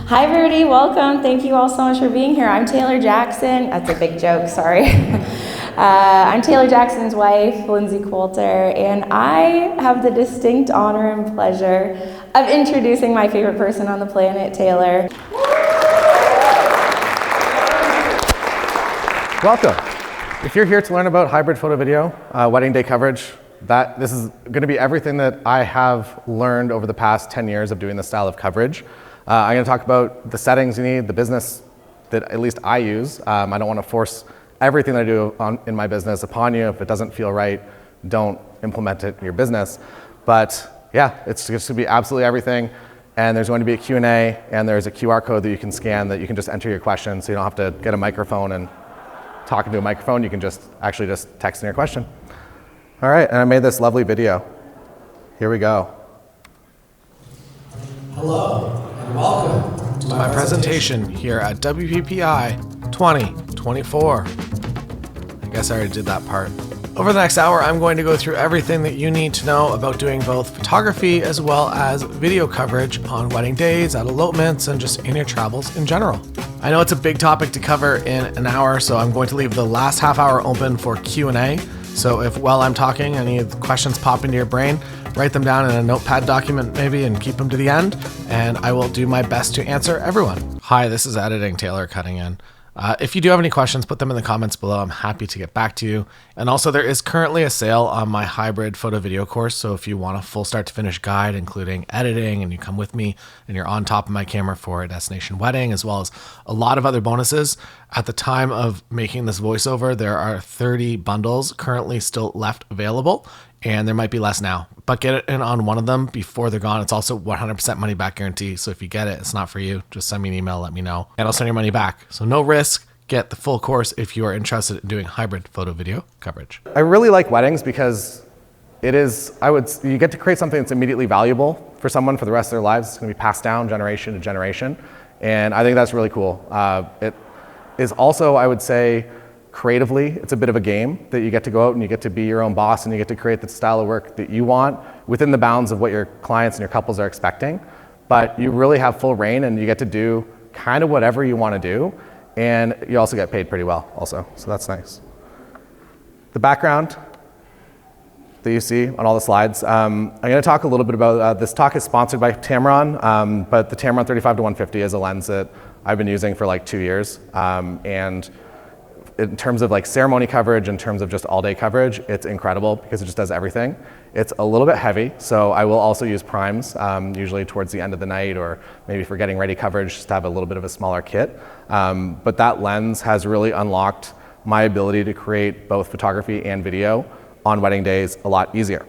Hi everybody, welcome. Thank you all so much for being here. I'm Taylor Jackson. That's a big joke, sorry. I'm Taylor Jackson's wife, Lindsay Coulter, and I have the distinct honor and pleasure of introducing my favorite person on the planet, Taylor. Welcome. If you're here to learn about hybrid photo video, wedding day coverage, this is going to be everything that I have learned over the past 10 years of doing this style of coverage. I'm going to talk about the settings you need, the business that at least I use. I don't want to force everything that I do in my business upon you. If it doesn't feel right, don't implement it in your business. But yeah, it's just going to be absolutely everything. And there's going to be a Q&A, and there's a QR code that you can scan that you can just enter your question, so you don't have to get a microphone and talk into a microphone. You can just text in your question. All right, and I made this lovely video. Here we go. Hello, and welcome to my presentation here at WPPI 2024. I guess I already did that part. Over the next hour, I'm going to go through everything that you need to know about doing both photography as well as video coverage on wedding days, at elopements, and just in your travels in general. I know it's a big topic to cover in an hour, so I'm going to leave the last half hour open for Q&A. So if while I'm talking, any of the questions pop into your brain, write them down in a notepad document maybe and keep them to the end, and I will do my best to answer everyone. Hi, this is Editing Taylor cutting in. If you do have any questions, put them in the comments below. I'm happy to get back to you. And also, there is currently a sale on my hybrid photo video course. So if you want a full start to finish guide, including editing, and you come with me and you're on top of my camera for a destination wedding, as well as a lot of other bonuses, at the time of making this voiceover, there are 30 bundles currently still left available, and there might be less now. But get it in on one of them before they're gone. It's also 100% money back guarantee. So if you get it, it's not for you. Just send me an email, let me know, and I'll send your money back. So no risk. Get the full course if you are interested in doing hybrid photo video coverage. I really like weddings because you get to create something that's immediately valuable for someone for the rest of their lives. It's going to be passed down generation to generation. And I think that's really cool. It is also, I would say, creatively, it's a bit of a game that you get to go out and you get to be your own boss and you get to create the style of work that you want within the bounds of what your clients and your couples are expecting. But you really have full reign and you get to do kind of whatever you want to do. And you also get paid pretty well also, so that's nice. The background that you see on all the slides, I'm going to talk a little bit about, this talk is sponsored by Tamron, but the Tamron 35-150 is a lens that I've been using for like 2 years. And in terms of like ceremony coverage, in terms of just all day coverage, it's incredible because it just does everything. It's a little bit heavy, so I will also use primes, usually towards the end of the night or maybe for getting ready coverage, just to have a little bit of a smaller kit. But that lens has really unlocked my ability to create both photography and video on wedding days a lot easier.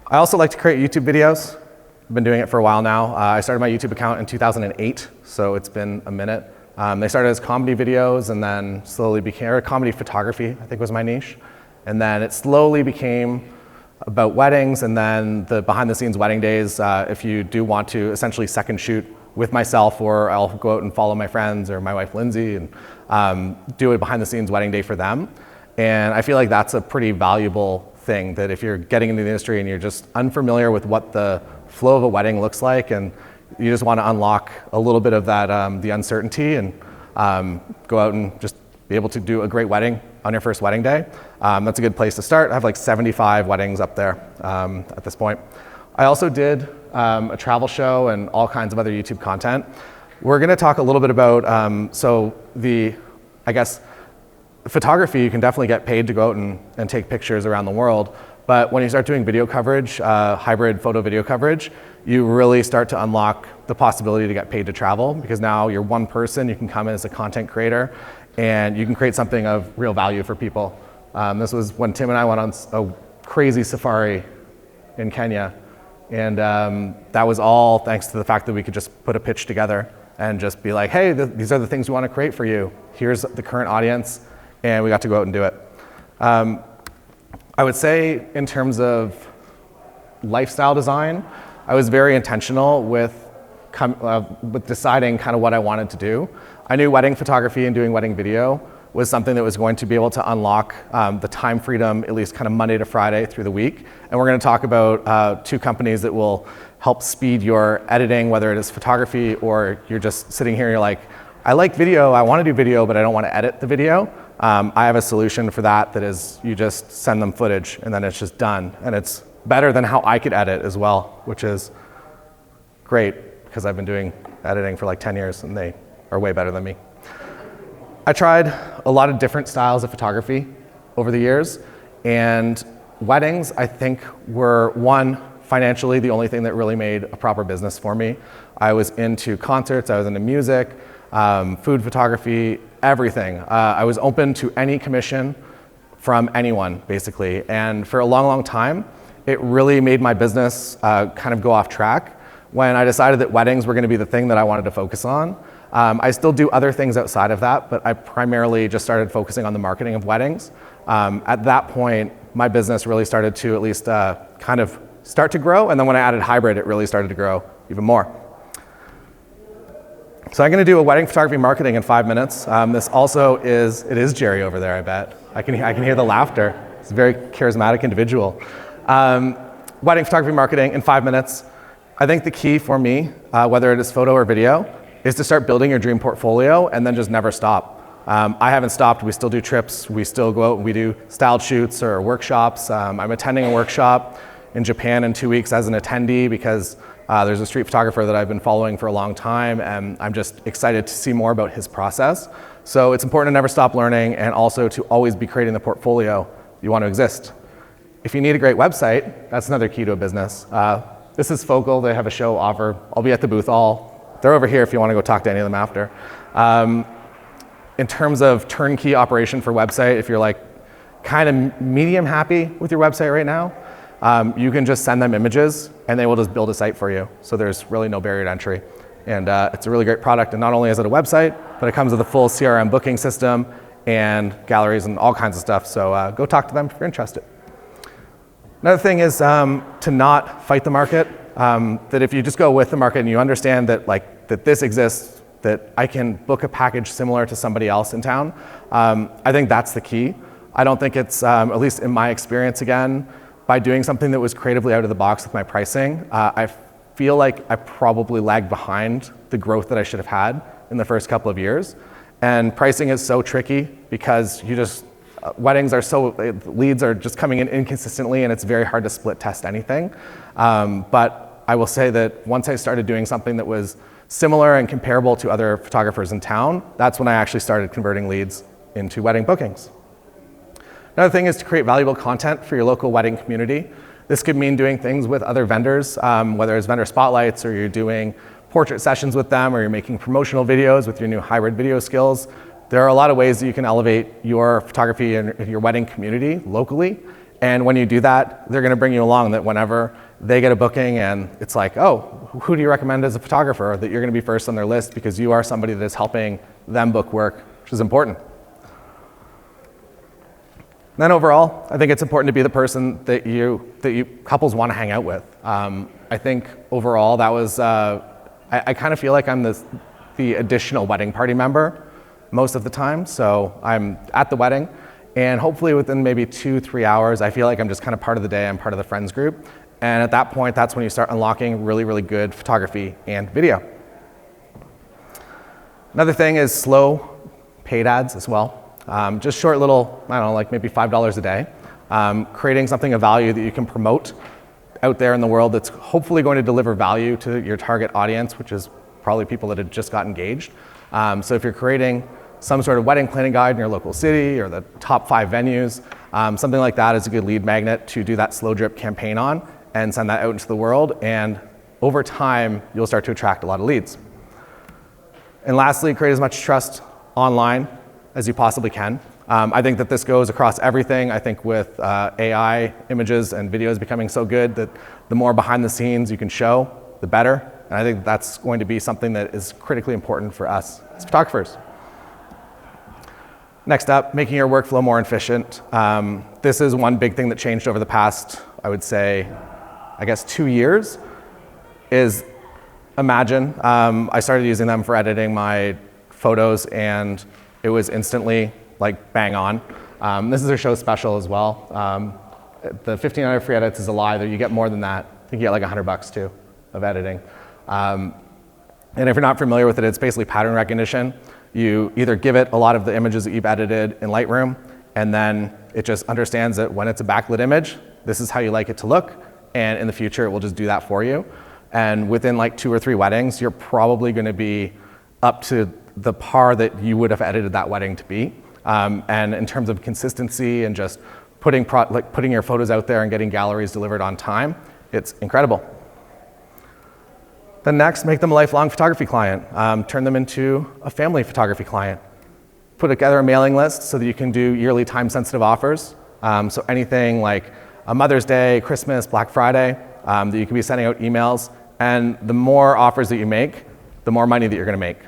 I also like to create YouTube videos. I've been doing it for a while now. I started my YouTube account in 2008, so it's been a minute. They started as comedy videos and then slowly became, comedy photography, I think was my niche. And then it slowly became about weddings and then the behind the scenes wedding days. If you do want to essentially second shoot with myself, or I'll go out and follow my friends or my wife Lindsay and do a behind the scenes wedding day for them. And I feel like that's a pretty valuable thing, that if you're getting into the industry and you're just unfamiliar with what the flow of a wedding looks like and you just want to unlock a little bit of that, the uncertainty and go out and just be able to do a great wedding on your first wedding day. That's a good place to start. I have like 75 weddings up there at this point. I also did a travel show and all kinds of other YouTube content. We're going to talk a little bit about, photography, you can definitely get paid to go out and take pictures around the world. But when you start doing video coverage, hybrid photo video coverage, you really start to unlock the possibility to get paid to travel, because now you're one person, you can come in as a content creator and you can create something of real value for people. This was when Tim and I went on a crazy safari in Kenya, and that was all thanks to the fact that we could just put a pitch together and just be like, hey, these are the things we want to create for you. Here's the current audience, and we got to go out and do it. I would say in terms of lifestyle design, I was very intentional with deciding kind of what I wanted to do. I knew wedding photography and doing wedding video was something that was going to be able to unlock the time freedom, at least kind of Monday to Friday through the week. And we're going to talk about two companies that will help speed your editing, whether it is photography or you're just sitting here and you're like, I like video, I want to do video, but I don't want to edit the video. I have a solution for that is you just send them footage and then it's just done. And it's better than how I could edit as well, which is great because I've been doing editing for like 10 years and they are way better than me. I tried a lot of different styles of photography over the years, and weddings, I think, were financially the only thing that really made a proper business for me. I was into concerts, I was into music, food photography, everything. I was open to any commission from anyone, basically. And for a long, long time, it really made my business kind of go off track when I decided that weddings were going to be the thing that I wanted to focus on. I still do other things outside of that, but I primarily just started focusing on the marketing of weddings. At that point, my business really started to at least kind of start to grow, and then when I added hybrid, it really started to grow even more. So I'm going to do a wedding photography marketing in 5 minutes. This also it is Jerry over there, I bet. I can hear the laughter. He's a very charismatic individual. Wedding photography marketing in 5 minutes. I think the key for me, whether it is photo or video, is to start building your dream portfolio and then just never stop. I haven't stopped. We still do trips. We still go out and we do styled shoots or workshops. I'm attending a workshop in Japan in 2 weeks as an attendee because there's a street photographer that I've been following for a long time, and I'm just excited to see more about his process. So it's important to never stop learning and also to always be creating the portfolio you want to exist. If you need a great website, that's another key to a business. This is Focal. They have a show offer. I'll be at the booth they're over here if you want to go talk to any of them after. In terms of turnkey operation for website, if you're like kind of medium happy with your website right now, you can just send them images and they will just build a site for you. So there's really no barrier to entry. And it's a really great product. And not only is it a website, but it comes with a full CRM booking system and galleries and all kinds of stuff. So go talk to them if you're interested. Another thing is to not fight the market. That if you just go with the market and you understand that that this exists, that I can book a package similar to somebody else in town, I think that's the key. I don't think it's, at least in my experience again, by doing something that was creatively out of the box with my pricing, I feel like I probably lagged behind the growth that I should have had in the first couple of years. And pricing is so tricky because weddings are leads are just coming in inconsistently and it's very hard to split test anything. But I will say that once I started doing something that was similar and comparable to other photographers in town, that's when I actually started converting leads into wedding bookings. Another thing is to create valuable content for your local wedding community. This could mean doing things with other vendors, whether it's vendor spotlights or you're doing portrait sessions with them or you're making promotional videos with your new hybrid video skills. There are a lot of ways that you can elevate your photography and your wedding community locally. And when you do that, they're going to bring you along, that whenever they get a booking and it's like, oh, who do you recommend as a photographer, that you're going to be first on their list because you are somebody that is helping them book work, which is important. Then overall, I think it's important to be the person that couples want to hang out with. I think overall that was, I kind of feel like I'm the additional wedding party member most of the time. So I'm at the wedding and hopefully within maybe 2-3 hours, I feel like I'm just kind of part of the day, I'm part of the friends group. And at that point, that's when you start unlocking really, really good photography and video. Another thing is slow paid ads as well. Just short little, I don't know, like maybe $5 a day. Creating something of value that you can promote out there in the world that's hopefully going to deliver value to your target audience, which is probably people that had just got engaged. So if you're creating some sort of wedding planning guide in your local city or the top 5 venues, something like that is a good lead magnet to do that slow drip campaign on and send that out into the world. And over time, you'll start to attract a lot of leads. And lastly, create as much trust online as you possibly can. I think that this goes across everything. I think with AI images and videos becoming so good that the more behind the scenes you can show, the better. And I think that's going to be something that is critically important for us as photographers. Next up, making your workflow more efficient. This is one big thing that changed over the past, I would say, I guess 2 years, is Imagen. I started using them for editing my photos and it was instantly like bang on. This is their show special as well. The 1,500 free edits is a lie. You get more than that. I think you get like $100 too. of editing. And if you're not familiar with it, it's basically pattern recognition. You either give it a lot of the images that you've edited in Lightroom, and then it just understands that when it's a backlit image, this is how you like it to look, and in the future, it will just do that for you. And within like 2 or 3 weddings, you're probably gonna be up to the par that you would have edited that wedding to be. And in terms of consistency and just putting your photos out there and getting galleries delivered on time, it's incredible. Then next, make them a lifelong photography client. Turn them into a family photography client. Put together a mailing list so that you can do yearly time-sensitive offers. So anything like a Mother's Day, Christmas, Black Friday, that you can be sending out emails. And the more offers that you make, the more money that you're gonna make.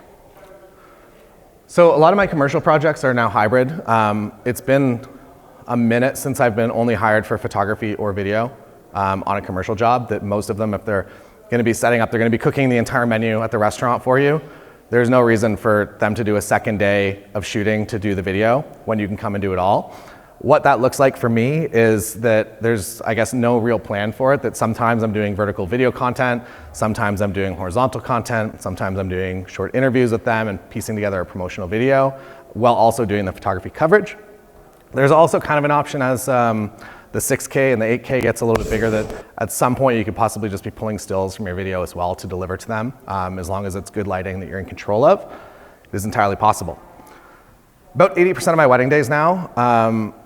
So a lot of my commercial projects are now hybrid. It's been a minute since I've been only hired for photography or video on a commercial job, that most of them, if they're gonna be setting up, they're gonna be cooking the entire menu at the restaurant for you. There's no reason for them to do a second day of shooting to do the video when you can come and do it all. What that looks like for me is that there's, I guess, no real plan for it, that sometimes I'm doing vertical video content, sometimes I'm doing horizontal content, sometimes I'm doing short interviews with them and piecing together a promotional video while also doing the photography coverage. There's also kind of an option as the 6K and the 8K gets a little bit bigger, that at some point you could possibly just be pulling stills from your video as well to deliver to them, as long as it's good lighting that you're in control of. It is entirely possible. About 80% of my wedding days now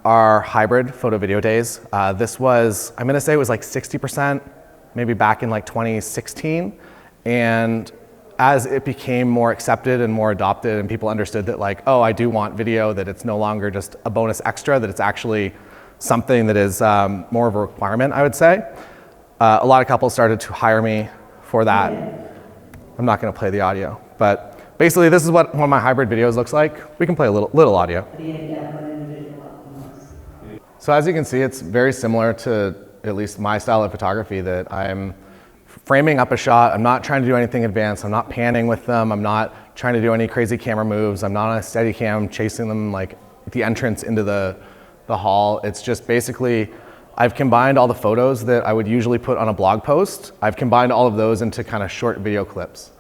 are hybrid photo video days. This was, I'm gonna say it was like 60%, maybe back in like 2016. And as it became more accepted and more adopted and people understood that like, oh, I do want video, that it's no longer just a bonus extra, that it's actually something that is more of a requirement, I would say. A lot of couples started to hire me for that. I'm not gonna play the audio, but basically, this is what one of my hybrid videos looks like. We can play a little audio. So as you can see, it's very similar to at least my style of photography, that I'm framing up a shot. I'm not trying to do anything advanced. I'm not panning with them. I'm not trying to do any crazy camera moves. I'm not on a steady cam chasing them like at the entrance into the hall. It's just basically, I've combined all the photos that I would usually put on a blog post. I've combined all of those into kind of short video clips.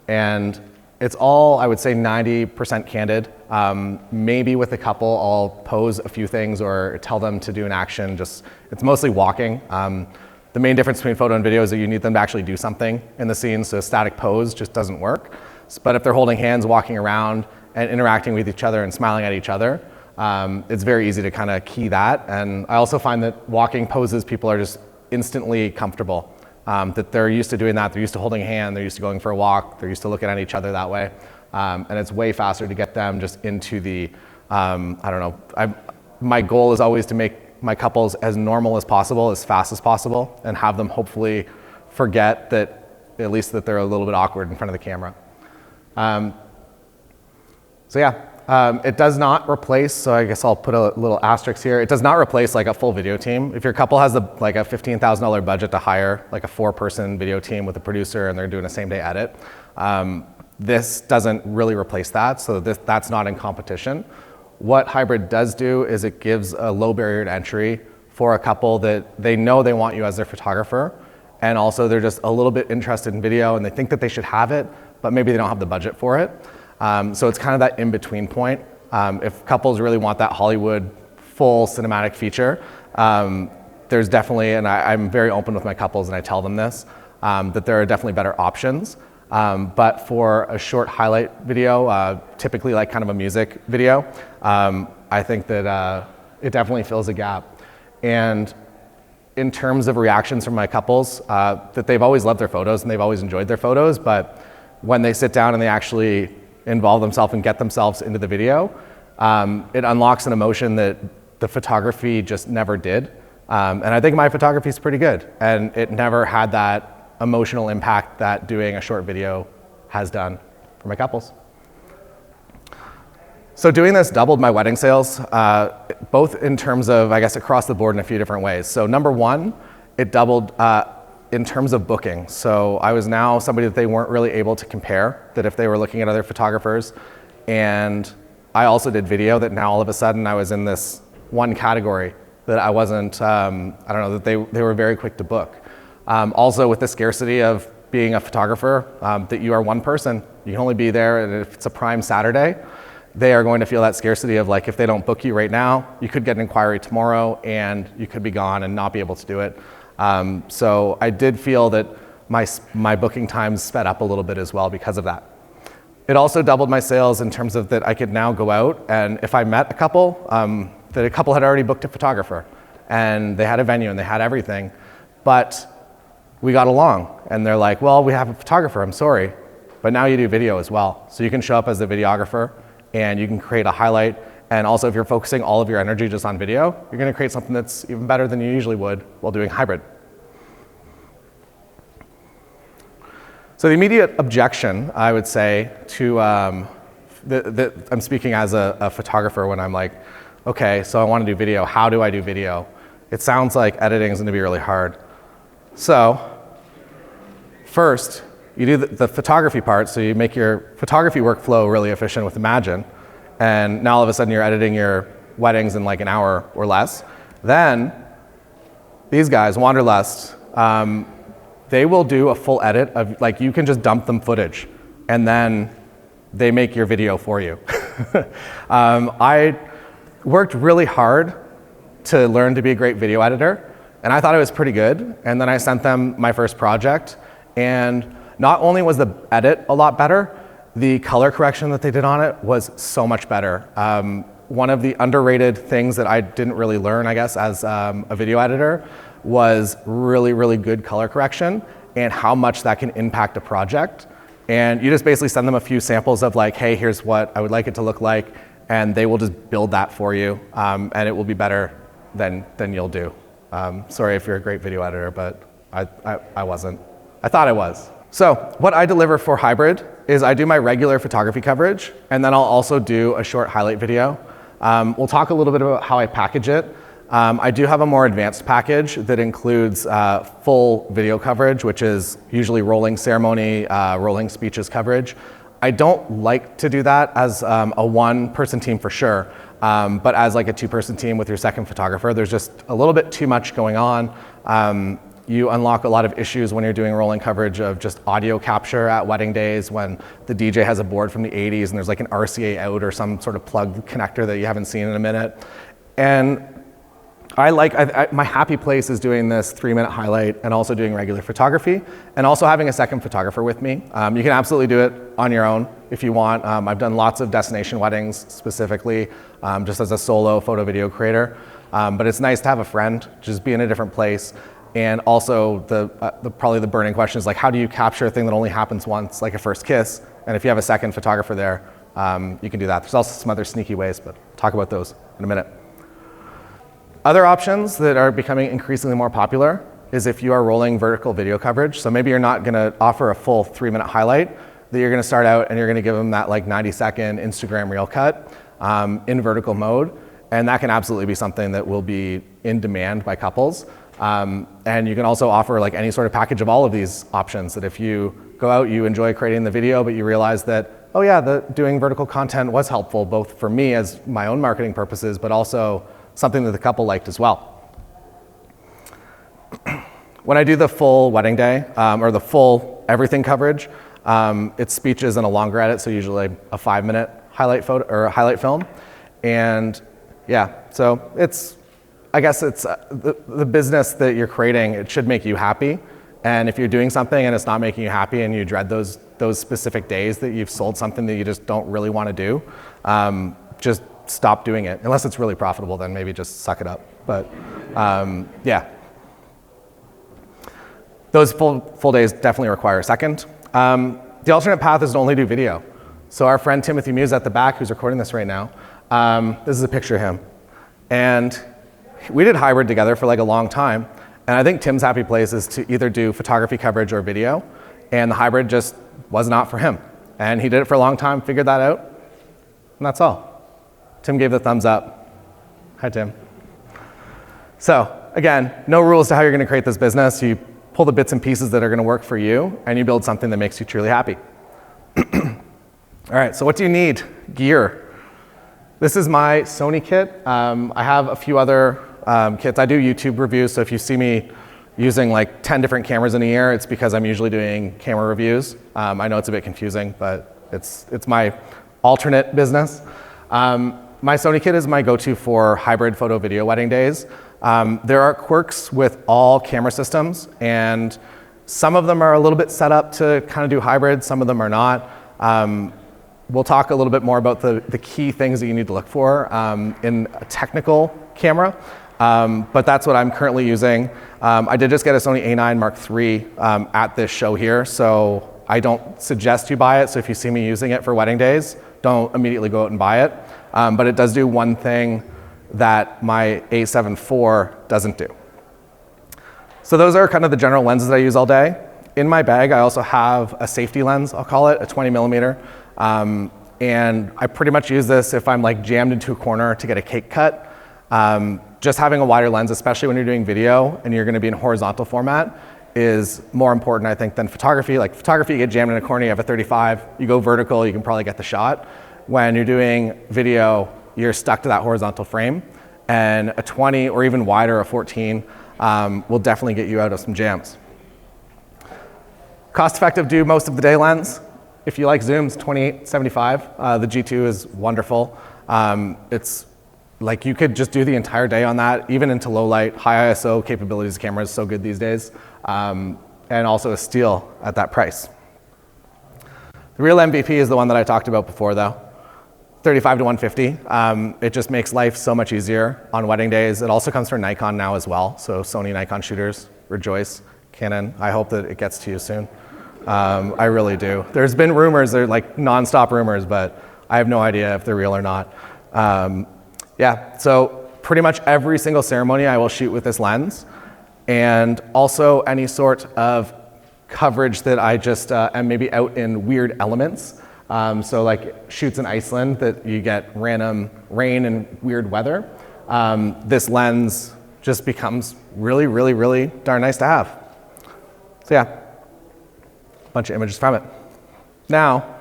And it's all, I would say, 90% candid. Maybe with a couple, I'll pose a few things or tell them to do an action. Just, it's mostly walking. The main difference between photo and video is that you need them to actually do something in the scene, so a static pose just doesn't work. But if they're holding hands, walking around, and interacting with each other and smiling at each other, it's very easy to kind of key that. And I also find that walking poses, people are just instantly comfortable. That they're used to doing that, they're used to holding a hand, they're used to going for a walk, they're used to looking at each other that way. And it's way faster to get them just into the, I don't know, my goal is always to make my couples as normal as possible, as fast as possible, and have them hopefully forget that, at least that they're a little bit awkward in front of the camera. So yeah, it does not replace, so I guess I'll put a little asterisk here, it does not replace like a full video team. If your couple has like a $15,000 budget to hire like a 4-person video team with a producer and they're doing a same-day edit, this doesn't really replace that, so that's not in competition. What hybrid does do is it gives a low barrier to entry for a couple that they know they want you as their photographer, and also they're just a little bit interested in video and they think that they should have it, but maybe they don't have the budget for it. So it's kind of that in-between point. If couples really want that Hollywood full cinematic feature, there's definitely, and I'm very open with my couples and I tell them this, that there are definitely better options. But for a short highlight video, typically like kind of a music video, I think that it definitely fills a gap. And in terms of reactions from my couples, that they've always loved their photos and they've always enjoyed their photos, but when they sit down and they actually involve themselves and get themselves into the video, it unlocks an emotion that the photography just never did. And I think my photography is pretty good, and it never had that emotional impact that doing a short video has done for my couples. So doing this doubled my wedding sales, both in terms of, I guess, across the board in a few different ways. So number one, it doubled in terms of booking. So I was now somebody that they weren't really able to compare, that if they were looking at other photographers, and I also did video, that now all of a sudden I was in this one category that I wasn't, I don't know, that they were very quick to book. Also with the scarcity of being a photographer, that you are one person. You can only be there, and if it's a prime Saturday, they are going to feel that scarcity of like, if they don't book you right now, you could get an inquiry tomorrow and you could be gone and not be able to do it. So I did feel that my booking times sped up a little bit as well because of that. It also doubled my sales in terms of that I could now go out, and if I met a couple, that a couple had already booked a photographer and they had a venue and they had everything, but we got along and they're like, well, we have a photographer, I'm sorry, but now you do video as well. So you can show up as a videographer and you can create a highlight, and also if you're focusing all of your energy just on video, you're gonna create something that's even better than you usually would while doing hybrid. So the immediate objection, I would say, to, I'm speaking as a photographer when I'm like, okay, so I wanna do video, how do I do video? It sounds like editing is gonna be really hard. So, first, you do the photography part, so you make your photography workflow really efficient with Imagen, and now all of a sudden you're editing your weddings in like an hour or less. Then, these guys, Wanderlust, they will do a full edit of, like, you can just dump them footage, and then they make your video for you. I worked really hard to learn to be a great video editor, and I thought it was pretty good, and then I sent them my first project, and not only was the edit a lot better, the color correction that they did on it was so much better. One of the underrated things that I didn't really learn, I guess, as a video editor was really, really good color correction and how much that can impact a project. And you just basically send them a few samples of like, hey, here's what I would like it to look like, and they will just build that for you, and it will be better than you'll do. Sorry if you're a great video editor, but I wasn't. I thought I was. So what I deliver for hybrid is I do my regular photography coverage, and then I'll also do a short highlight video. We'll talk a little bit about how I package it. I do have a more advanced package that includes full video coverage, which is usually rolling ceremony, rolling speeches coverage. I don't like to do that as a one-person team for sure, but as like a two-person team with your second photographer, there's just a little bit too much going on. You unlock a lot of issues when you're doing rolling coverage of just audio capture at wedding days when the DJ has a board from the 80s and there's like an RCA out or some sort of plug connector that you haven't seen in a minute. And my happy place is doing this 3-minute highlight and also doing regular photography and also having a second photographer with me. You can absolutely do it on your own if you want. I've done lots of destination weddings specifically just as a solo photo video creator. But it's nice to have a friend, just be in a different place. And also probably the burning question is like, how do you capture a thing that only happens once, like a first kiss? And if you have a second photographer there, you can do that. There's also some other sneaky ways, but I'll talk about those in a minute. Other options that are becoming increasingly more popular is if you are rolling vertical video coverage. So maybe you're not gonna offer a full 3-minute highlight, that you're gonna start out and you're gonna give them that like 90-second Instagram reel cut in vertical mode. And that can absolutely be something that will be in demand by couples. And you can also offer like any sort of package of all of these options, that if you go out, you enjoy creating the video, but you realize that, oh yeah, doing vertical content was helpful, both for me as my own marketing purposes, but also something that the couple liked as well. When I do the full wedding day, or the full everything coverage, it's speeches and a longer edit, so usually a 5-minute highlight photo or a highlight film. And yeah, so I guess it's the business that you're creating, it should make you happy. And if you're doing something and it's not making you happy and you dread those specific days that you've sold something that you just don't really want to do, just stop doing it. Unless it's really profitable, then maybe just suck it up. But yeah, those full days definitely require a second. The alternate path is to only do video. So our friend Timothy Muza at the back, who's recording this right now, this is a picture of him. And we did hybrid together for like a long time. And I think Tim's happy place is to either do photography coverage or video. And the hybrid just was not for him. And he did it for a long time, figured that out, and that's all. Tim gave the thumbs up. Hi, Tim. So again, no rules to how you're gonna create this business. You pull the bits and pieces that are gonna work for you, and you build something that makes you truly happy. All right, so what do you need? Gear. This is my Sony kit. I have a few other kits. I do YouTube reviews, so if you see me using like 10 different cameras in a year, it's because I'm usually doing camera reviews. I know it's a bit confusing, but it's my alternate business. My Sony kit is my go-to for hybrid photo video wedding days. There are quirks with all camera systems, and some of them are a little bit set up to kind of do hybrid, some of them are not. We'll talk a little bit more about the key things that you need to look for in a technical camera, but that's what I'm currently using. I did just get a Sony A9 Mark III at this show here, so I don't suggest you buy it, so if you see me using it for wedding days, don't immediately go out and buy it. But it does do one thing that my A7 IV doesn't do. So those are kind of the general lenses that I use all day. In my bag, I also have a safety lens, I'll call it, a 20 millimeter. And I pretty much use this if I'm like jammed into a corner to get a cake cut. Just having a wider lens, especially when you're doing video and you're gonna be in horizontal format, is more important, I think, than photography. Like photography, you get jammed in a corner, you have a 35, you go vertical, you can probably get the shot. When you're doing video, you're stuck to that horizontal frame, and a 20 or even wider, a 14, will definitely get you out of some jams. Cost effective, do most of the day lens. If you like zooms, 28-75. The G2 is wonderful. It's like you could just do the entire day on that, even into low light. High ISO capabilities of camera is so good these days. And also a steal at that price. The real MVP is the one that I talked about before though. 35 to 150. It just makes life so much easier on wedding days. It also comes from Nikon now as well. So Sony, Nikon shooters, rejoice. Canon, I hope that it gets to you soon. I really do. There's been rumors, they're like nonstop rumors, but I have no idea if they're real or not. Yeah, so pretty much every single ceremony I will shoot with this lens, and also any sort of coverage that I just am maybe out in weird elements. So like shoots in Iceland that you get random rain and weird weather. This lens just becomes really, really, really darn nice to have. So yeah, a bunch of images from it. Now,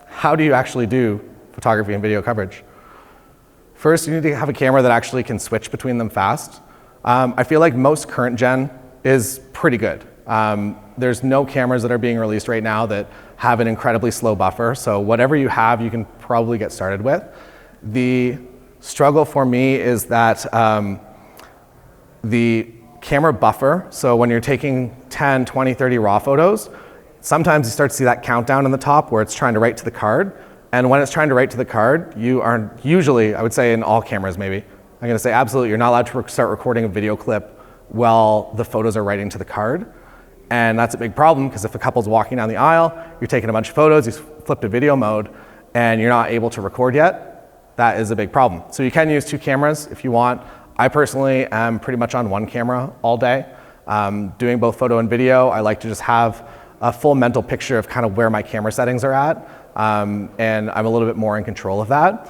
how do you actually do photography and video coverage? First, you need to have a camera that actually can switch between them fast. I feel like most current gen is pretty good. There's no cameras that are being released right now that have an incredibly slow buffer, so whatever you have, you can probably get started with. The struggle for me is that the camera buffer, so when you're taking 10, 20, 30 raw photos, sometimes you start to see that countdown in the top where it's trying to write to the card, and when it's trying to write to the card, you are usually, I would say in all cameras maybe, I'm gonna say absolutely, you're not allowed to start recording a video clip while the photos are writing to the card. And that's a big problem because if a couple's walking down the aisle, you're taking a bunch of photos, you flipped to video mode, and you're not able to record yet, that is a big problem. So you can use two cameras if you want. I personally am pretty much on one camera all day. Doing both photo and video, I like to just have a full mental picture of kind of where my camera settings are at, and I'm a little bit more in control of that.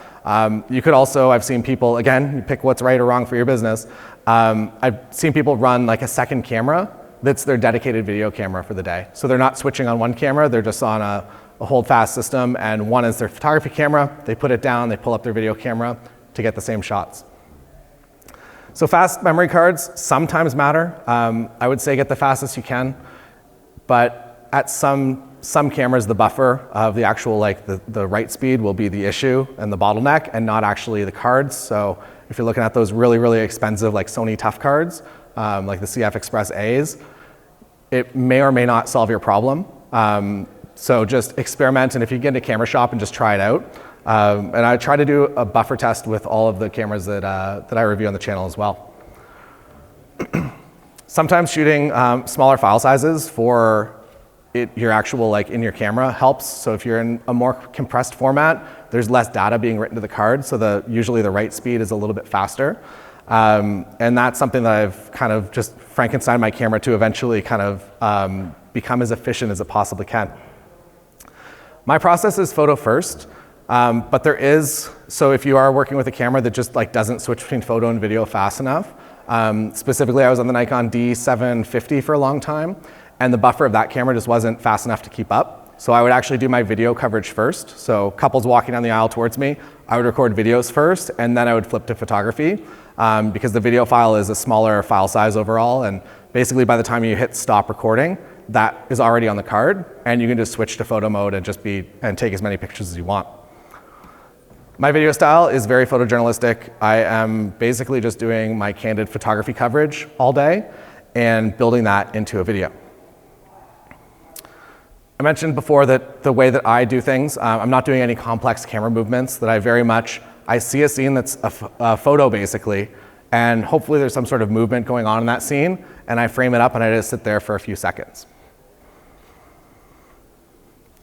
You could also, I've seen people, again, you pick what's right or wrong for your business. I've seen people run like a second camera that's their dedicated video camera for the day. So they're not switching on one camera, they're just on a hold fast system, and one is their photography camera, they put it down, they pull up their video camera to get the same shots. So fast memory cards sometimes matter. I would say get the fastest you can, but at some cameras, the buffer of the actual, like the write speed will be the issue and the bottleneck and not actually the cards. So if you're looking at those really, really expensive like Sony Tough cards, like the CF Express A's, it may or may not solve your problem. So just experiment, and if you get in a camera shop and just try it out. And I try to do a buffer test with all of the cameras that I review on the channel as well. Sometimes shooting smaller file sizes for your actual, like in your camera helps. So if you're in a more compressed format, there's less data being written to the card, so usually the write speed is a little bit faster. And that's something that I've kind of just Frankenstein my camera to eventually kind of become as efficient as it possibly can. My process is photo first, but there is, so if you are working with a camera that just like doesn't switch between photo and video fast enough, specifically I was on the Nikon D750 for a long time, and the buffer of that camera just wasn't fast enough to keep up. So I would actually do my video coverage first. So couples walking down the aisle towards me, I would record videos first, and then I would flip to photography. because the video file is a smaller file size overall, and basically by the time you hit stop recording, that is already on the card, and you can just switch to photo mode and take as many pictures as you want. My video style is very photojournalistic. I am basically just doing my candid photography coverage all day and building that into a video. I mentioned before that the way that I do things, I'm not doing any complex camera movements, that I see a scene that's a photo basically, and hopefully there's some sort of movement going on in that scene, and I frame it up and I just sit there for a few seconds.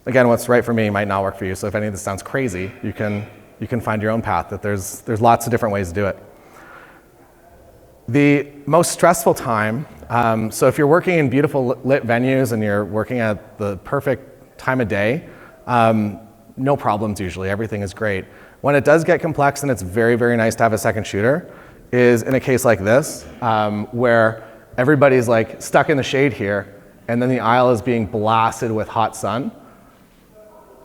Again, what's right for me might not work for you, so if any of this sounds crazy, you can find your own path, that there's lots of different ways to do it. The most stressful time, so if you're working in beautiful lit venues and you're working at the perfect time of day, no problems usually, everything is great. When it does get complex and it's very, very nice to have a second shooter is in a case like this, where everybody's like stuck in the shade here and then the aisle is being blasted with hot sun.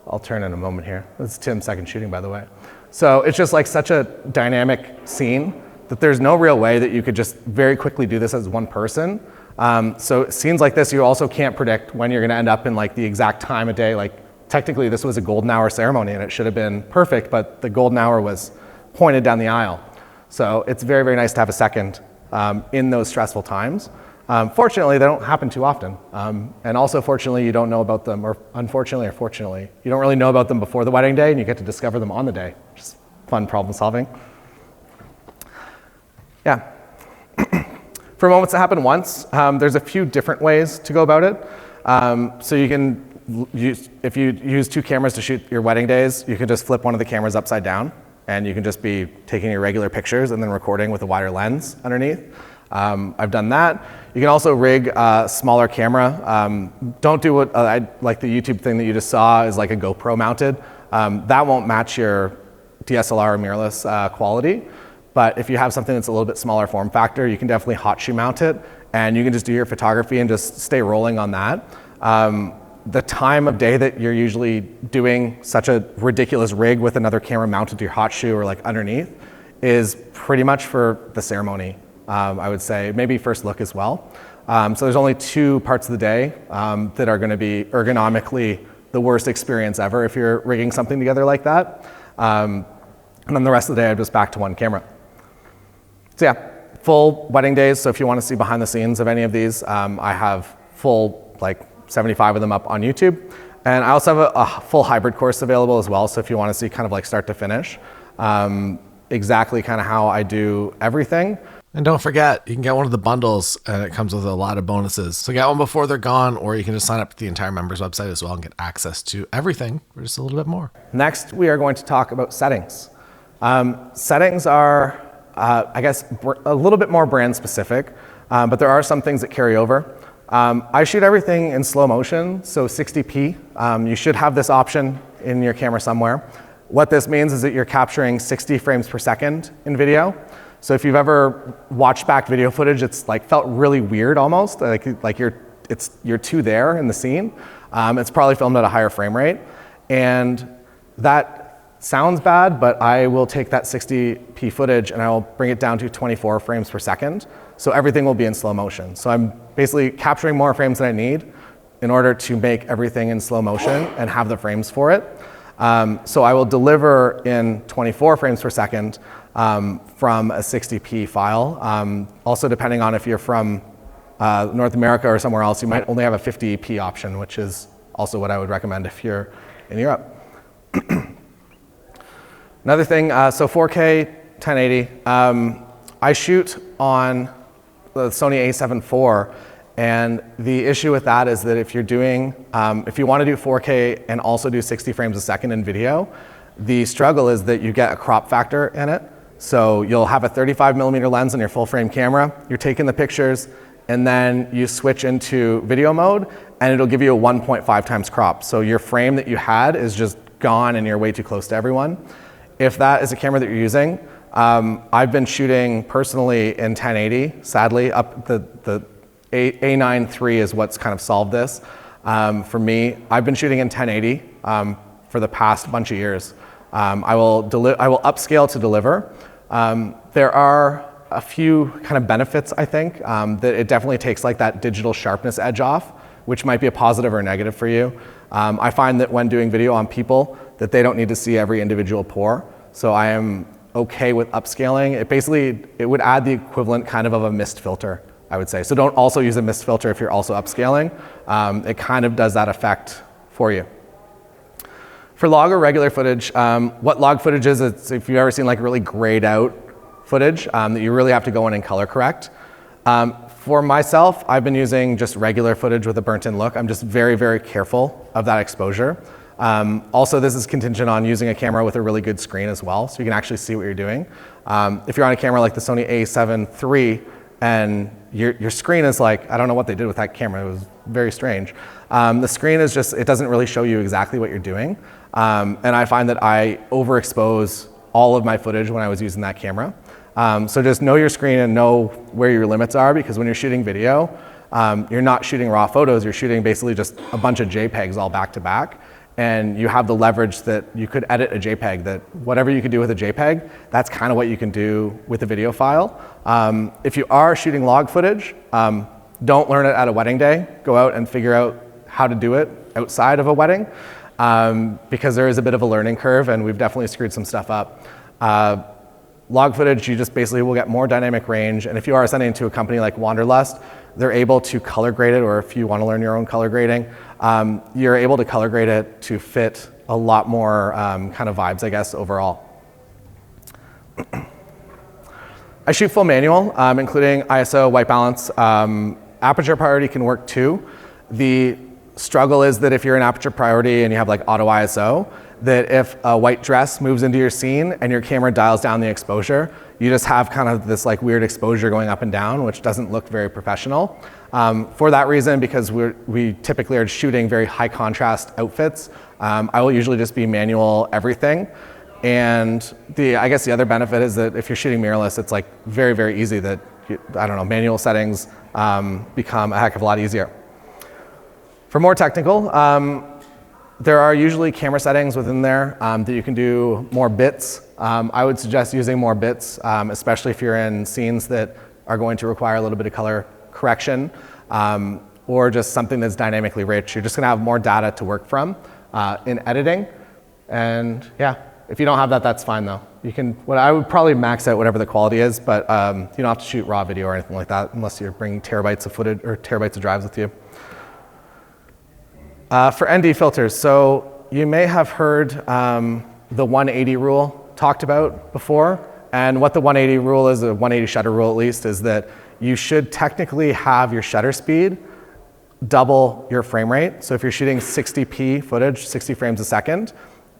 I'll turn in a moment here. That's Tim's second shooting, by the way. So it's just like such a dynamic scene that there's no real way that you could just very quickly do this as one person. So scenes like this, you also can't predict when you're gonna end up in like the exact time of day. Like technically this was a golden hour ceremony and it should have been perfect, but the golden hour was pointed down the aisle. So it's very, very nice to have a second in those stressful times. Fortunately, they don't happen too often. And also, fortunately, you don't know about them, or unfortunately or fortunately, you don't really know about them before the wedding day, and you get to discover them on the day. Just fun problem solving. Yeah. For moments that happen once, there's a few different ways to go about it. So you can use, if you use two cameras to shoot your wedding days, you can just flip one of the cameras upside down, and you can just be taking your regular pictures and then recording with a wider lens underneath. I've done that. You can also rig a smaller camera. Don't do what, like the YouTube thing that you just saw is like a GoPro mounted. That won't match your DSLR or mirrorless quality. But if you have something that's a little bit smaller form factor, you can definitely hot shoe mount it, and you can just do your photography and just stay rolling on that. The time of day that you're usually doing such a ridiculous rig with another camera mounted to your hot shoe or like underneath is pretty much for the ceremony. I would say maybe first look as well. So there's only 2 parts of the day that are going to be ergonomically the worst experience ever if you're rigging something together like that. And then the rest of the day I'm just back to one camera. So yeah, full wedding days. So if you want to see behind the scenes of any of these, I have full like 75 of them up on YouTube. And I also have a full hybrid course available as well. So if you want to see kind of like start to finish, exactly kind of how I do everything. And don't forget, you can get one of the bundles and it comes with a lot of bonuses. So get one before they're gone, or you can just sign up to the entire members website as well and get access to everything for just a little bit more. Next, we are going to talk about settings. Settings are, I guess, a little bit more brand specific, but there are some things that carry over. I shoot everything in slow motion, so 60p. You should have this option in your camera somewhere. What this means is that you're capturing 60 frames per second in video. So if you've ever watched back video footage, it's like felt really weird almost, like you're too there in the scene. It's probably filmed at a higher frame rate, and that sounds bad, but I will take that 60p footage and I will bring it down to 24 frames per second. So everything will be in slow motion. So I'm basically capturing more frames than I need in order to make everything in slow motion and have the frames for it. So I will deliver in 24 frames per second from a 60p file. Also, depending on if you're from North America or somewhere else, you might only have a 50p option, which is also what I would recommend if you're in Europe. Another thing, so 4K, 1080. I shoot on the Sony a7 IV, and the issue with that is that if you're doing, if you want to do 4K and also do 60 frames a second in video, the struggle is that you get a crop factor in it. So you'll have a 35mm lens on your full frame camera, you're taking the pictures, and then you switch into video mode, and it'll give you a 1.5 times crop. So your frame that you had is just gone and you're way too close to everyone. If that is a camera that you're using, I've been shooting personally in 1080, sadly. Up the A9 III is what's kind of solved this. For me, I've been shooting in 1080 for the past bunch of years. I will upscale to deliver. There are a few kind of benefits, I think, that it definitely takes like that digital sharpness edge off, which might be a positive or a negative for you. I find that when doing video on people, that they don't need to see every individual pore. So I am okay with upscaling. It would add the equivalent kind of a mist filter, I would say. So don't also use a mist filter if you're also upscaling. It kind of does that effect for you. For log or regular footage, what log footage is, it's if you've ever seen like really grayed out footage that you really have to go in and color correct. For myself, I've been using just regular footage with a burnt-in look. I'm just very, very careful of that exposure. Also, this is contingent on using a camera with a really good screen as well, so you can actually see what you're doing. If you're on a camera like the Sony a7 III and your screen is like, I don't know what they did with that camera, it was very strange. The screen is just, it doesn't really show you exactly what you're doing. And I find that I overexpose all of my footage when I was using that camera. So just know your screen and know where your limits are, because when you're shooting video, you're not shooting raw photos, you're shooting basically just a bunch of JPEGs all back to back. And you have the leverage that you could edit a JPEG, that whatever you could do with a JPEG, that's kind of what you can do with a video file. If you are shooting log footage, don't learn it at a wedding day. Go out and figure out how to do it outside of a wedding, because there is a bit of a learning curve and we've definitely screwed some stuff up. Log footage, you just basically will get more dynamic range, and if you are sending it to a company like Wanderlust, they're able to color grade it, or if you want to learn your own color grading, you're able to color grade it to fit a lot more kind of vibes, I guess, overall. I shoot full manual, including ISO, white balance. Aperture Priority can work too. The struggle is that if you're in Aperture Priority and you have like auto ISO, that if a white dress moves into your scene and your camera dials down the exposure, you just have kind of this like weird exposure going up and down, which doesn't look very professional. For that reason, because we typically are shooting very high contrast outfits, I will usually just be manual everything. And I guess the other benefit is that if you're shooting mirrorless, it's like very, very easy that, I don't know, manual settings become a heck of a lot easier. For more technical, there are usually camera settings within there that you can do more bits. I would suggest using more bits, especially if you're in scenes that are going to require a little bit of color correction, or just something that's dynamically rich. You're just gonna have more data to work from in editing. And yeah, if you don't have that, that's fine though. I would probably max out whatever the quality is, but you don't have to shoot raw video or anything like that unless you're bringing terabytes of footage or terabytes of drives with you. For ND filters, so you may have heard the 180 rule talked about before. And what the 180 rule is, the 180 shutter rule at least, is that you should technically have your shutter speed double your frame rate. So if you're shooting 60p footage, 60 frames a second,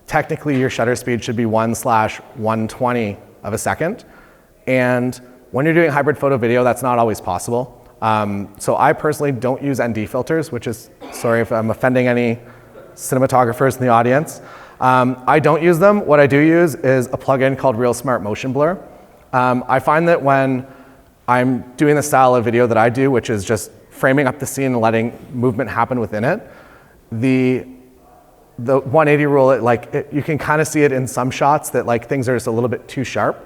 technically your shutter speed should be 1/120 of a second. And when you're doing hybrid photo video, that's not always possible. So I personally don't use ND filters, which is, sorry if I'm offending any cinematographers in the audience. I don't use them. What I do use is a plugin called Real Smart Motion Blur. I find that when I'm doing the style of video that I do, which is just framing up the scene and letting movement happen within it, the 180 rule, you can kind of see it in some shots that like things are just a little bit too sharp.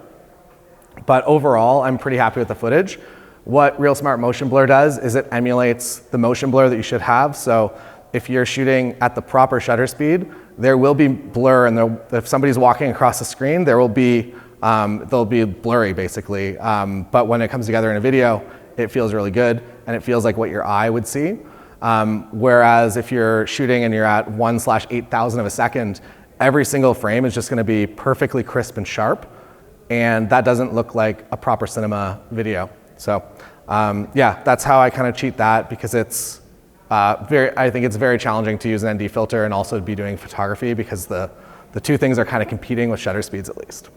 But overall, I'm pretty happy with the footage. What Real Smart Motion Blur does is it emulates the motion blur that you should have. So if you're shooting at the proper shutter speed, there will be blur, and if somebody's walking across the screen, they'll be blurry basically. But when it comes together in a video, it feels really good, and it feels like what your eye would see. Whereas if you're shooting and you're at 1/8000 of a second, every single frame is just gonna be perfectly crisp and sharp, and that doesn't look like a proper cinema video. So yeah, that's how I kind of cheat that, because it's I think it's very challenging to use an ND filter and also to be doing photography, because the two things are kind of competing with shutter speeds at least.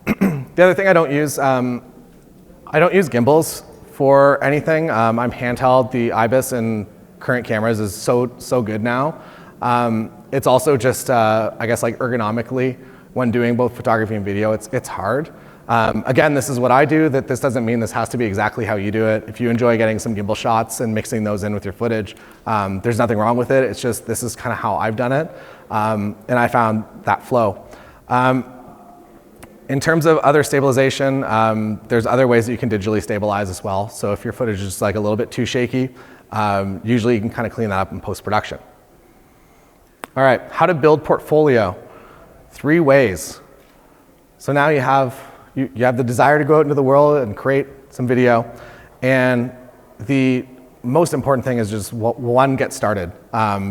The other thing I don't use gimbals for anything. I'm handheld. The IBIS in current cameras is so good now. It's also just, I guess, like ergonomically, when doing both photography and video, it's hard. Again, this is what I do. That this doesn't mean this has to be exactly how you do it. If you enjoy getting some gimbal shots and mixing those in with your footage, there's nothing wrong with it. It's just this is kind of how I've done it, and I found that flow. In terms of other stabilization, there's other ways that you can digitally stabilize as well. So if your footage is like a little bit too shaky, usually you can kind of clean that up in post-production. All right, how to build portfolio. 3 ways. So now you have the desire to go out into the world and create some video, and the most important thing is just one, get started.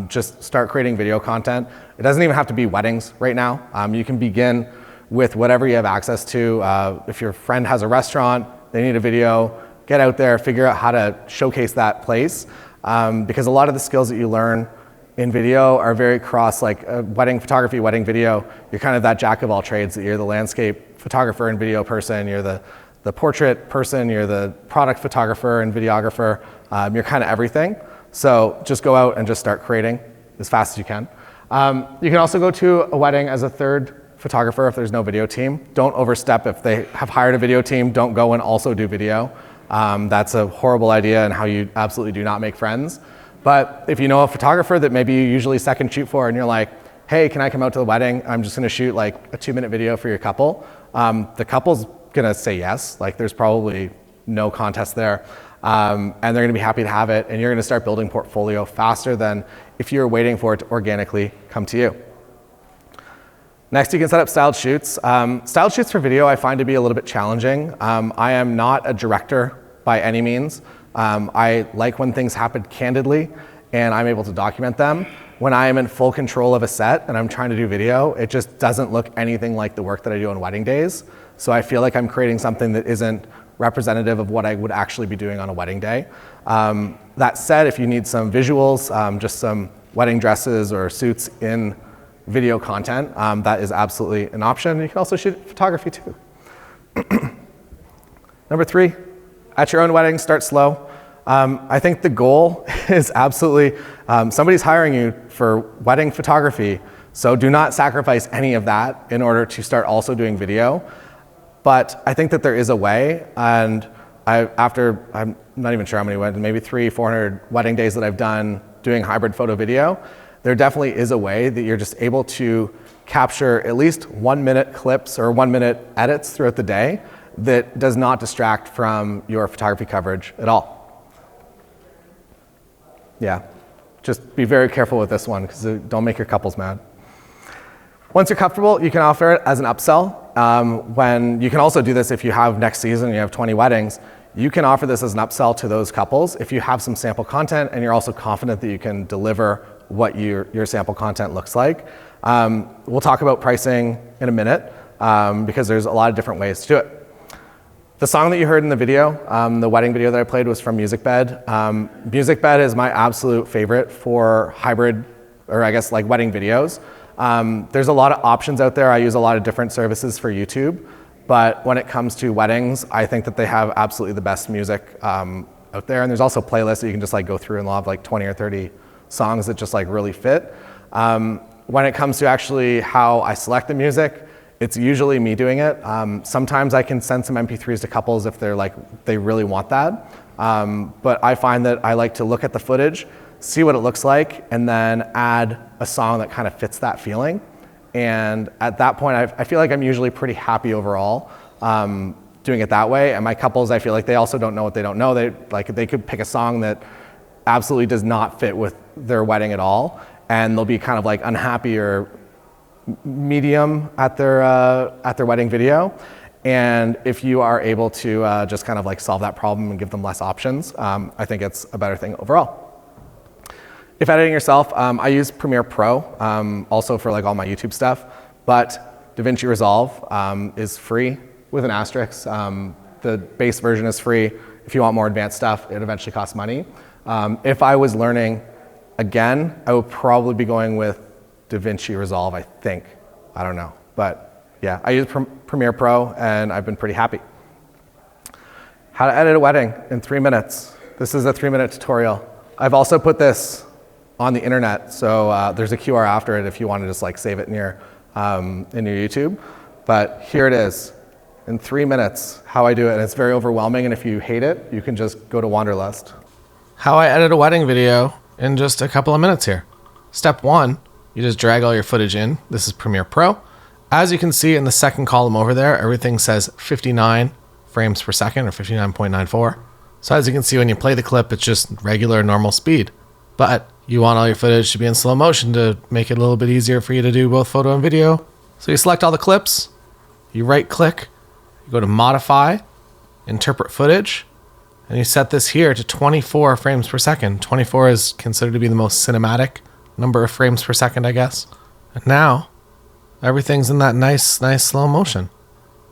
Just start creating video content. It doesn't even have to be weddings right now. You can begin with whatever you have access to. If your friend has a restaurant, they need a video, get out there, figure out how to showcase that place. Because a lot of the skills that you learn in video are very cross, like wedding photography, wedding video. You're kind of that jack of all trades. You're the landscape photographer and video person. You're the portrait person. You're the product photographer and videographer. You're kind of everything. So just go out and just start creating as fast as you can. You can also go to a wedding as a third photographer if there's no video team. Don't overstep. If they have hired a video team, don't go and also do video. That's a horrible idea and how you absolutely do not make friends. But if you know a photographer that maybe you usually second shoot for and you're like, hey, can I come out to the wedding? I'm just gonna shoot like a 2-minute video for your couple. The couple's gonna say yes. Like there's probably no contest there. And they're gonna be happy to have it, and you're gonna start building portfolio faster than if you're waiting for it to organically come to you. Next, you can set up styled shoots. Styled shoots for video I find to be a little bit challenging. I am not a director by any means. I like when things happen candidly and I'm able to document them. When I am in full control of a set and I'm trying to do video, it just doesn't look anything like the work that I do on wedding days. So I feel like I'm creating something that isn't representative of what I would actually be doing on a wedding day. That said, if you need some visuals, just some wedding dresses or suits in video content, that is absolutely an option. You can also shoot photography too. Number 3, at your own wedding, start slow. I think the goal is absolutely, somebody's hiring you for wedding photography, so do not sacrifice any of that in order to start also doing video. But I think that there is a way, and I'm not even sure how many weddings, maybe 300-400 wedding days that I've done doing hybrid photo video, there definitely is a way that you're just able to capture at least 1-minute clips or 1-minute edits throughout the day that does not distract from your photography coverage at all. Yeah, just be very careful with this one because don't make your couples mad. Once you're comfortable, you can offer it as an upsell. When you can also do this if you have next season, you have 20 weddings, you can offer this as an upsell to those couples if you have some sample content and you're also confident that you can deliver what your sample content looks like. We'll talk about pricing in a minute because there's a lot of different ways to do it. The song that you heard in the video, the wedding video that I played was from MusicBed. MusicBed is my absolute favorite for hybrid, or I guess like wedding videos. There's a lot of options out there. I use a lot of different services for YouTube, but when it comes to weddings, I think that they have absolutely the best music out there. And there's also playlists that you can just like go through and they'll have like 20 or 30 songs that just like really fit. When it comes to actually how I select the music, it's usually me doing it. Sometimes I can send some MP3s to couples if they're like, they really want that. But I find that I like to look at the footage, see what it looks like, and then add a song that kind of fits that feeling. And at that point, I feel like I'm usually pretty happy overall doing it that way. And my couples, I feel like they also don't know what they don't know. They could pick a song that absolutely does not fit with their wedding at all, and they'll be kind of like unhappy or medium at their wedding video. And if you are able to just kind of like solve that problem and give them less options, I think it's a better thing overall. If editing yourself, I use Premiere Pro also for like all my YouTube stuff, but DaVinci Resolve is free with an asterisk. The base version is free. If you want more advanced stuff, it eventually costs money. If I was learning again, I would probably be going with DaVinci Resolve, I think. I don't know, but yeah, I use Premiere Pro and I've been pretty happy. How to edit a wedding in 3 minutes. This is a 3-minute tutorial. I've also put this on the internet, so there's a QR after it if you want to just like save it in your YouTube. But here it is, in 3 minutes, how I do it. And it's very overwhelming, and if you hate it, you can just go to Wanderlust. How I edit a wedding video in just a couple of minutes here. Step 1, you just drag all your footage in. This is Premiere Pro. As you can see in the second column over there, everything says 59 frames per second or 59.94. So as you can see, when you play the clip, it's just regular normal speed. But you want all your footage to be in slow motion to make it a little bit easier for you to do both photo and video. So you select all the clips, you right click, you go to modify, interpret footage, and you set this here to 24 frames per second. 24 is considered to be the most cinematic number of frames per second, I guess. And now everything's in that nice slow motion.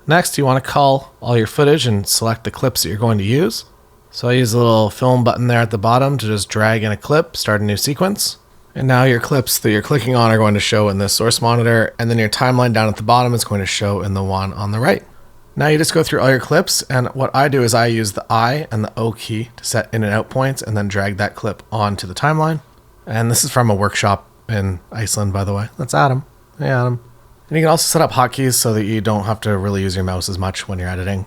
Next, you want to cull all your footage and select the clips that you're going to use. So I use a little film button there at the bottom to just drag in a clip, start a new sequence. And now your clips that you're clicking on are going to show in the source monitor, and then your timeline down at the bottom is going to show in the one on the right. Now you just go through all your clips, and what I do is I use the I and the O key to set in and out points and then drag that clip onto the timeline. And this is from a workshop in Iceland, by the way. That's Adam. Hey, Adam. And you can also set up hotkeys so that you don't have to really use your mouse as much when you're editing.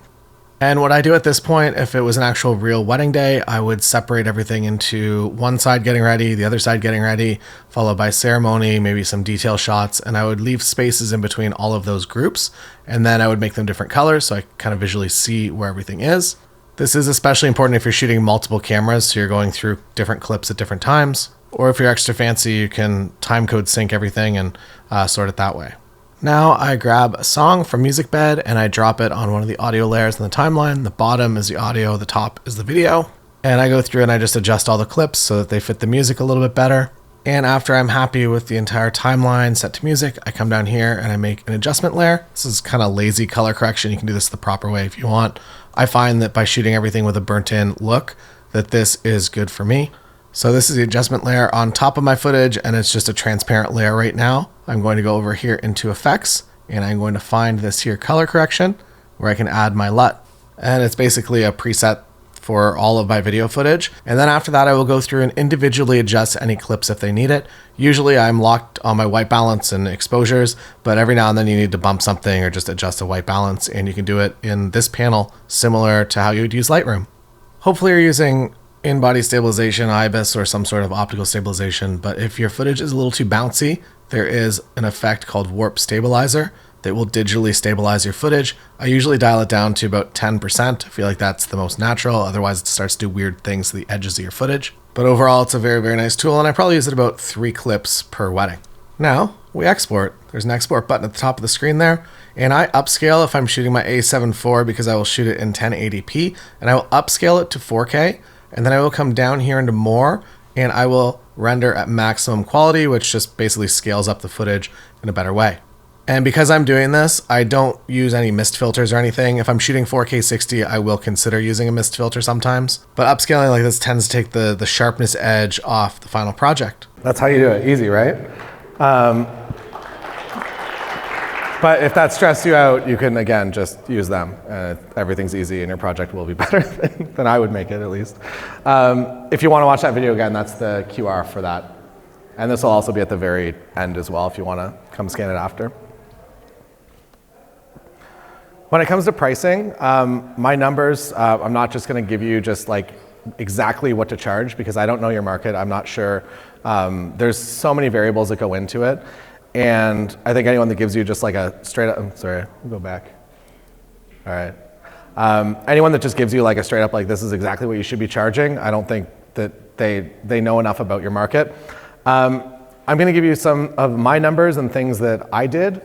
And what I do at this point, if it was an actual real wedding day, I would separate everything into one side getting ready, the other side getting ready, followed by ceremony, maybe some detail shots, and I would leave spaces in between all of those groups, and then I would make them different colors so I kind of visually see where everything is. This is especially important if you're shooting multiple cameras, so you're going through different clips at different times, or if you're extra fancy, you can timecode sync everything and sort it that way. Now I grab a song from MusicBed and I drop it on one of the audio layers in the timeline. The bottom is the audio, the top is the video. And I go through and I just adjust all the clips so that they fit the music a little bit better. And after I'm happy with the entire timeline set to music, I come down here and I make an adjustment layer. This is kind of lazy color correction. You can do this the proper way if you want. I find that by shooting everything with a burnt in look, that this is good for me. So this is the adjustment layer on top of my footage, and it's just a transparent layer right now. I'm going to go over here into effects, and I'm going to find this here color correction where I can add my LUT. And it's basically a preset for all of my video footage. And then after that, I will go through and individually adjust any clips if they need it. Usually I'm locked on my white balance and exposures, but every now and then you need to bump something or just adjust a white balance, and you can do it in this panel similar to how you would use Lightroom. Hopefully you're using in-body stabilization, IBIS, or some sort of optical stabilization, but if your footage is a little too bouncy, there is an effect called warp stabilizer that will digitally stabilize your footage. I usually dial it down to about 10%. I feel like that's the most natural, otherwise it starts to do weird things to the edges of your footage. But overall, it's a very, very nice tool, and I probably use it about 3 clips per wedding. Now, we export. There's an export button at the top of the screen there, and I upscale if I'm shooting my A7 IV because I will shoot it in 1080p, and I will upscale it to 4K. And then I will come down here into more, and I will render at maximum quality, which just basically scales up the footage in a better way. And because I'm doing this, I don't use any mist filters or anything. If I'm shooting 4K 60, I will consider using a mist filter sometimes. But upscaling like this tends to take the sharpness edge off the final project. That's how you do it. Easy, right? But if that stressed you out, you can, again, just use them. Everything's easy and your project will be better than I would make it, at least. If you want to watch that video again, that's the QR for that. And this will also be at the very end as well if you want to come scan it after. When it comes to pricing, my numbers, I'm not just going to give you just like exactly what to charge because I don't know your market. I'm not sure. There's so many variables that go into it. And I think anyone that gives you just like a straight up, I'm sorry, we'll go back. All right. Anyone that just gives you like a straight up, like this is exactly what you should be charging, I don't think that they know enough about your market. I'm going to give you some of my numbers and things that I did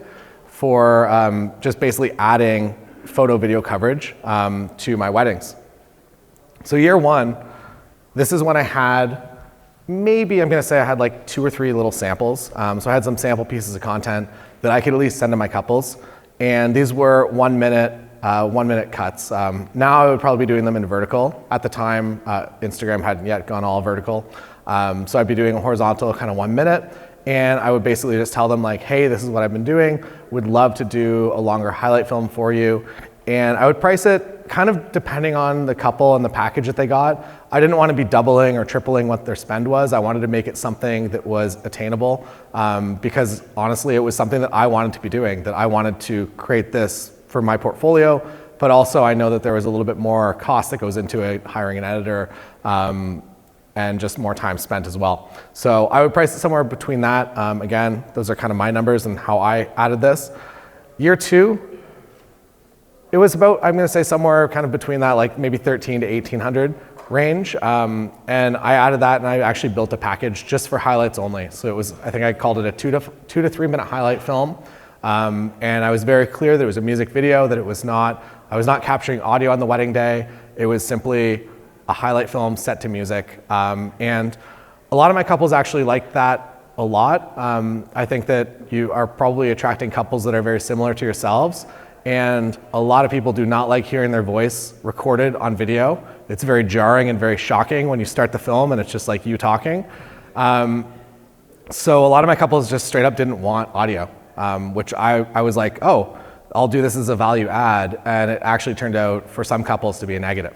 for just basically adding photo video coverage to my weddings. So year one, this is when I had maybe I'm going to say I had like 2 or 3 little samples. So I had some sample pieces of content that I could at least send to my couples. And these were 1 minute, 1 minute cuts. Now I would probably be doing them in vertical. At the time, Instagram hadn't yet gone all vertical. So I'd be doing a horizontal kind of 1 minute. And I would basically just tell them like, hey, this is what I've been doing. Would love to do a longer highlight film for you. And I would price it kind of depending on the couple and the package that they got. I didn't want to be doubling or tripling what their spend was. I wanted to make it something that was attainable because honestly, it was something that I wanted to be doing, that I wanted to create this for my portfolio, but also I know that there was a little bit more cost that goes into it, hiring an editor and just more time spent as well. So I would price it somewhere between that. Again, those are kind of my numbers and how I added this. Year 2, it was about, I'm going to say somewhere kind of between that, like maybe 13 to 1800 range. And I added that, and I actually built a package just for highlights only. So it was, I think I called it a 2 to 3 minute highlight film. And I was very clear that it was a music video, that it was not, I was not capturing audio on the wedding day. It was simply a highlight film set to music. And a lot of my couples actually liked that a lot. I think that you are probably attracting couples that are very similar to yourselves. And a lot of people do not like hearing their voice recorded on video. It's very jarring and very shocking when you start the film and it's just like you talking. So a lot of my couples just straight up didn't want audio, which I was like, oh, I'll do this as a value add. And it actually turned out for some couples to be a negative.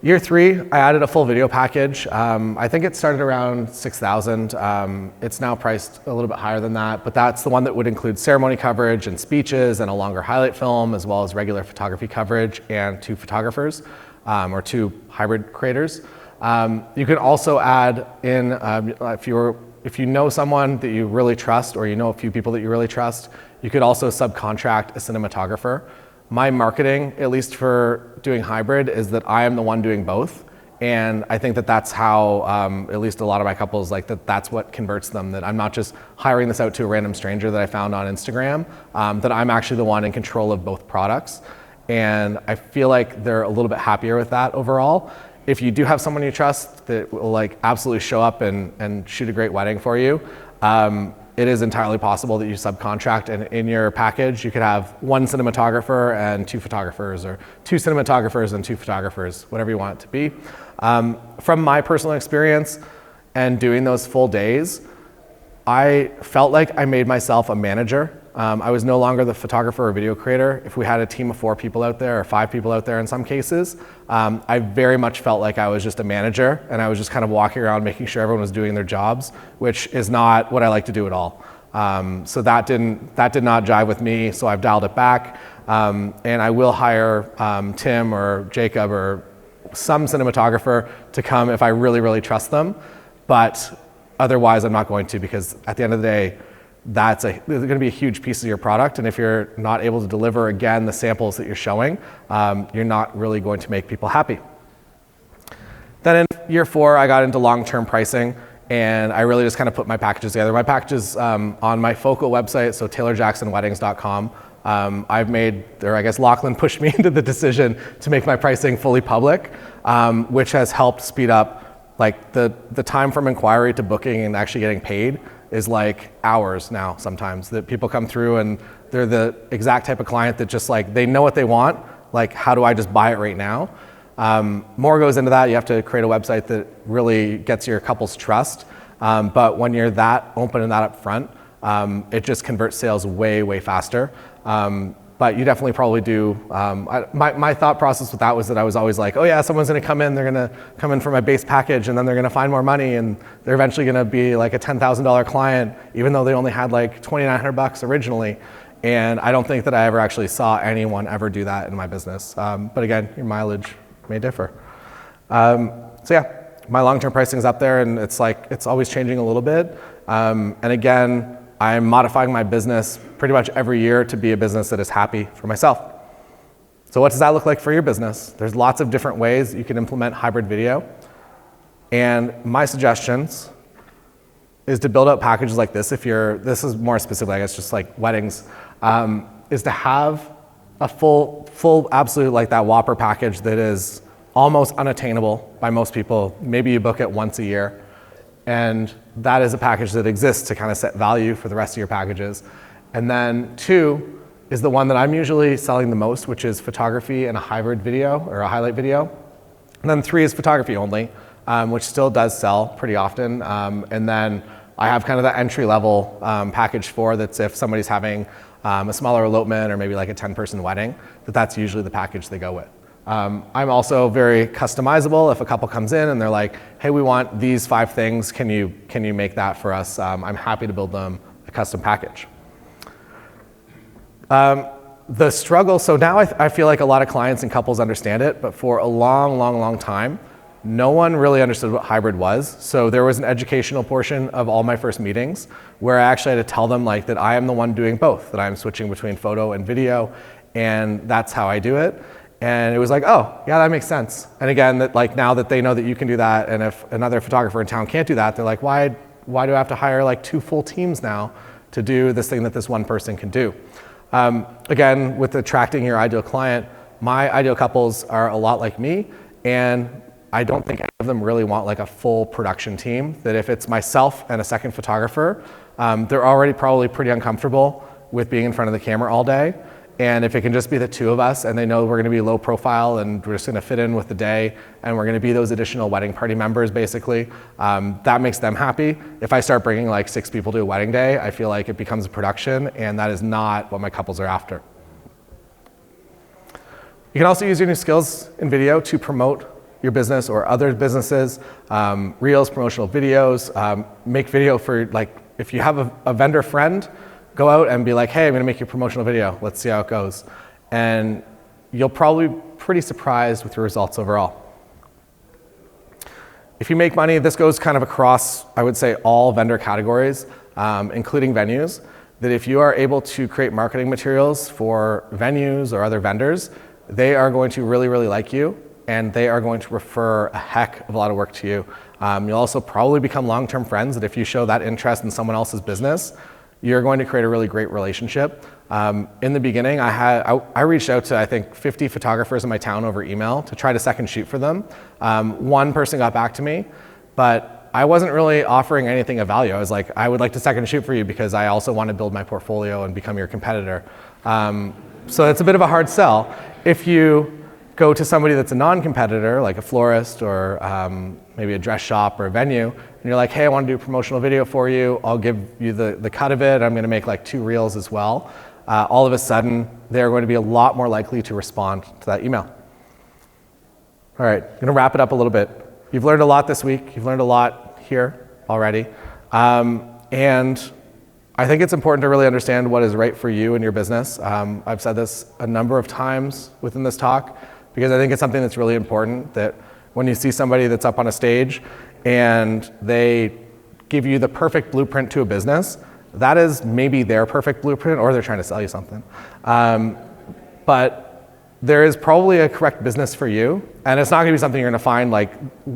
Year 3, I added a full video package. I think it started around 6,000. It's now priced a little bit higher than that, but that's the one that would include ceremony coverage and speeches and a longer highlight film, as well as regular photography coverage and 2 photographers or 2 hybrid creators. You can also add in, if you know someone that you really trust, or you know a few people that you really trust, you could also subcontract a cinematographer. My marketing, at least for doing hybrid, is that I am the one doing both. And I think that that's how, at least a lot of my couples, like that's what converts them, that I'm not just hiring this out to a random stranger that I found on Instagram, that I'm actually the one in control of both products. And I feel like they're a little bit happier with that overall. If you do have someone you trust that will like absolutely show up and shoot a great wedding for you, it is entirely possible that you subcontract, and in your package you could have 1 cinematographer and 2 photographers, or 2 cinematographers and 2 photographers, whatever you want it to be. From my personal experience and doing those full days, I felt like I made myself a manager. I was no longer the photographer or video creator. If we had a team of 4 people out there, or 5 people out there in some cases, I very much felt like I was just a manager, and I was just kind of walking around making sure everyone was doing their jobs, which is not what I like to do at all. So that did not jive with me, so I've dialed it back. And I will hire Tim or Jacob or some cinematographer to come if I really, really trust them. But otherwise, I'm not going to, because at the end of the day, there's going to be a huge piece of your product, and if you're not able to deliver, again, the samples that you're showing, you're not really going to make people happy. Then in year 4, I got into long-term pricing, and I really just kind of put my packages together. My packages on my Focal website, so taylorjacksonweddings.com, I've made, or I guess Lachlan pushed me into the decision to make my pricing fully public, which has helped speed up like the time from inquiry to booking and actually getting paid is like hours now sometimes, that people come through and they're the exact type of client that just like, they know what they want, like how do I just buy it right now? More goes into that. You have to create a website that really gets your couple's trust. But when you're that open and that up front, it just converts sales way, way faster. But you definitely probably do. My thought process with that was that I was always like, oh yeah, someone's gonna come in, they're gonna come in for my base package, and then they're gonna find more money, and they're eventually gonna be like a $10,000 client, even though they only had like $2,900 originally. And I don't think that I ever actually saw anyone ever do that in my business. But again, your mileage may differ. So yeah, my long-term pricing is up there, and it's always changing a little bit. And again, I'm modifying my business pretty much every year to be a business that is happy for myself. So what does that look like for your business? There's lots of different ways you can implement hybrid video. And my suggestions is to build out packages like this. This is more specific, I guess, just like weddings, is to have a full absolute like that Whopper package that is almost unattainable by most people. Maybe you book it once a year. And that is a package that exists to kind of set value for the rest of your packages. And then 2 is the one that I'm usually selling the most, which is photography and a hybrid video or a highlight video. And then 3 is photography only, which still does sell pretty often. And then I have kind of the entry level package 4 that's if somebody's having a smaller elopement or maybe like a 10-person wedding, that's usually the package they go with. I'm also very customizable. If a couple comes in and they're like, hey, we want these 5 things, can you make that for us? I'm happy to build them a custom package. The struggle, so now I feel like a lot of clients and couples understand it, but for a long, long, long time, no one really understood what hybrid was. So there was an educational portion of all my first meetings where I actually had to tell them like that I am the one doing both, that I'm switching between photo and video, and that's how I do it. And it was like, oh, yeah, that makes sense. And again, that like now that they know that you can do that, and if another photographer in town can't do that, they're like, why do I have to hire like 2 full teams now to do this thing that this one person can do? Again, with attracting your ideal client, my ideal couples are a lot like me, and I don't think any of them really want like a full production team. That if it's myself and a second photographer, they're already probably pretty uncomfortable with being in front of the camera all day. And if it can just be the 2 of us and they know we're gonna be low profile and we're just gonna fit in with the day and we're gonna be those additional wedding party members basically, that makes them happy. If I start bringing like 6 people to a wedding day, I feel like it becomes a production, and that is not what my couples are after. You can also use your new skills in video to promote your business or other businesses, reels, promotional videos, make video for like, if you have a vendor friend, go out and be like, hey, I'm gonna make you a promotional video. Let's see how it goes. And you'll probably be pretty surprised with your results overall. If you make money, this goes kind of across, I would say, all vendor categories, including venues, that if you are able to create marketing materials for venues or other vendors, they are going to really, really like you, and they are going to refer a heck of a lot of work to you. You'll also probably become long-term friends, that if you show that interest in someone else's business, you're going to create a really great relationship. In the beginning, I reached out to, I think, 50 photographers in my town over email to try to second shoot for them. One person got back to me, but I wasn't really offering anything of value. I was like, I would like to second shoot for you because I also want to build my portfolio and become your competitor. So it's a bit of a hard sell. If you go to somebody that's a non-competitor, like a florist or maybe a dress shop or a venue, and you're like, hey, I want to do a promotional video for you. I'll give you the cut of it. I'm going to make like 2 reels as well. All of a sudden, they're going to be a lot more likely to respond to that email. All right, I'm going to wrap it up a little bit. You've learned a lot this week. You've learned a lot here already. And I think it's important to really understand what is right for you and your business. I've said this a number of times within this talk, because I think it's something that's really important, that when you see somebody that's up on a stage and they give you the perfect blueprint to a business, that is maybe their perfect blueprint, or they're trying to sell you something. But there is probably a correct business for you, and it's not gonna be something you're gonna find like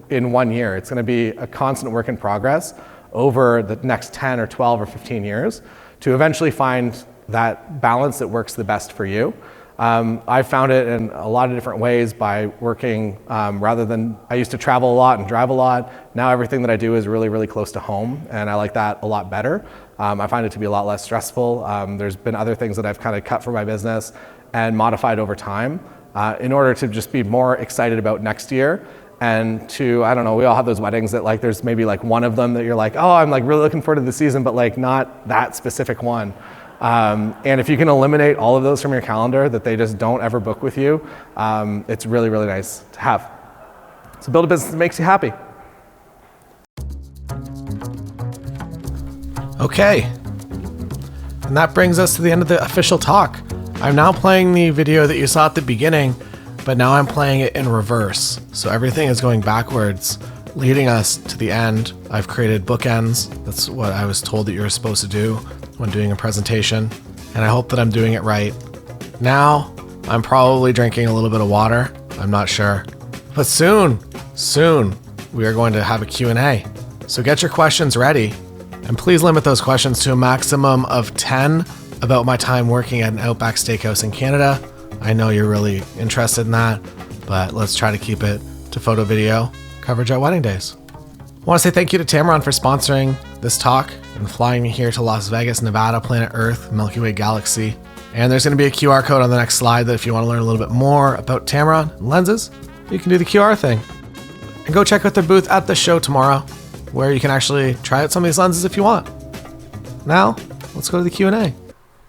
in 1 year. It's gonna be a constant work in progress over the next 10 or 12 or 15 years to eventually find that balance that works the best for you. I've found it in a lot of different ways by working, rather than, I used to travel a lot and drive a lot. Now everything that I do is really, really close to home, and I like that a lot better. I find it to be a lot less stressful. There's been other things that I've kind of cut for my business and modified over time in order to just be more excited about next year. And to, I don't know, we all have those weddings that like, there's maybe like one of them that you're like, oh, I'm like really looking forward to the season, but like not that specific one. And if you can eliminate all of those from your calendar, that they just don't ever book with you, it's really, really nice to have. So build a business that makes you happy. Okay. And that brings us to the end of the official talk. I'm now playing the video that you saw at the beginning, but now I'm playing it in reverse. So everything is going backwards, leading us to the end. I've created bookends. That's what I was told that you were supposed to do when doing a presentation, and I hope that I'm doing it right. Now, I'm probably drinking a little bit of water. I'm not sure. But soon, we are going to have a Q&A. So get your questions ready, and please limit those questions to a maximum of 10 about my time working at an Outback Steakhouse in Canada. I know you're really interested in that, but let's try to keep it to photo video coverage at wedding days. I want to say thank you to Tamron for sponsoring this talk and flying me here to Las Vegas, Nevada, planet Earth, Milky Way galaxy. And there's going to be a QR code on the next slide that if you want to learn a little bit more about Tamron and lenses, you can do the QR thing. And go check out their booth at the show tomorrow, where you can actually try out some of these lenses if you want. Now, let's go to the Q&A.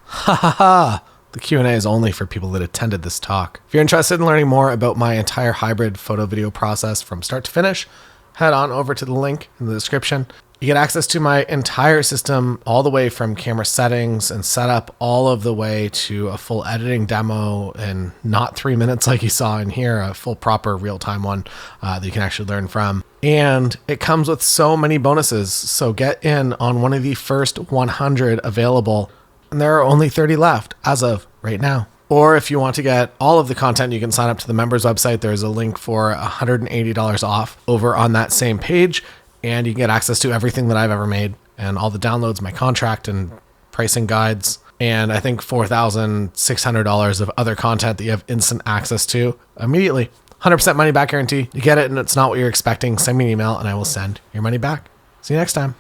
Ha ha ha! The Q&A is only for people that attended this talk. If you're interested in learning more about my entire hybrid photo video process from start to finish, head on over to the link in the description. You get access to my entire system, all the way from camera settings and setup, all of the way to a full editing demo in not 3 minutes like you saw in here, a full proper real-time one that you can actually learn from. And it comes with so many bonuses. So get in on one of the first 100 available. And there are only 30 left as of right now. Or if you want to get all of the content, you can sign up to the members website. There's a link for $180 off over on that same page. And you can get access to everything that I've ever made and all the downloads, my contract and pricing guides. And I think $4,600 of other content that you have instant access to immediately. 100% money back guarantee. You get it and it's not what you're expecting. Send me an email and I will send your money back. See you next time.